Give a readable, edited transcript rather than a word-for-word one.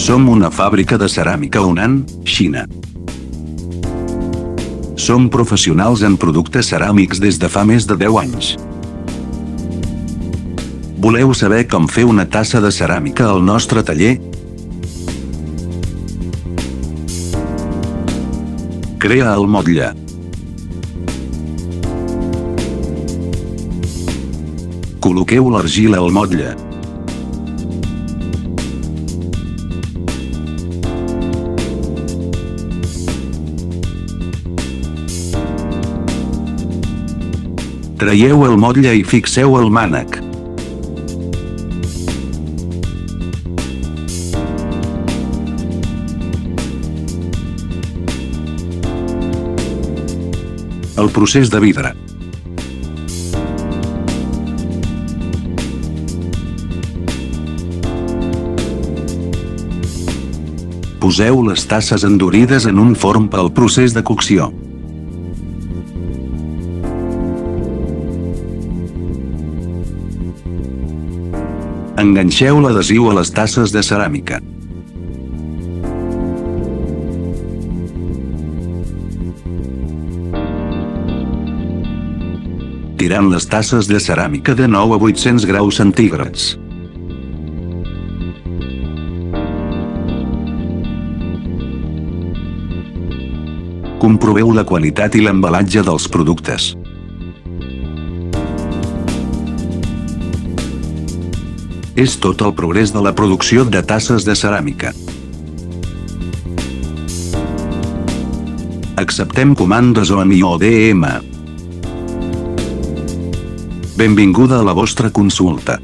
Som una fàbrica de ceràmica a Hunan, Xina. Som professionals en productes ceràmics des de fa més de 10 anys. Voleu saber com fer una tassa de ceràmica al nostre taller? Crea el motlle. Col·loqueu l'argila al motlle. Traieu el motlle i fixeu el mànec. El procés de vidre. Poseu les tasses endurides en un forn pel procés de cocció. Enganxeu l'adhesiu a les tasses de ceràmica. Tirant les tasses de ceràmica de 9 a 800 graus centígrads. Comproveu la qualitat i l'embalatge dels productes. És tot el progrés de la producció de tasses de ceràmica. Acceptem comandes ONI o DM. Benvinguda a la vostra consulta.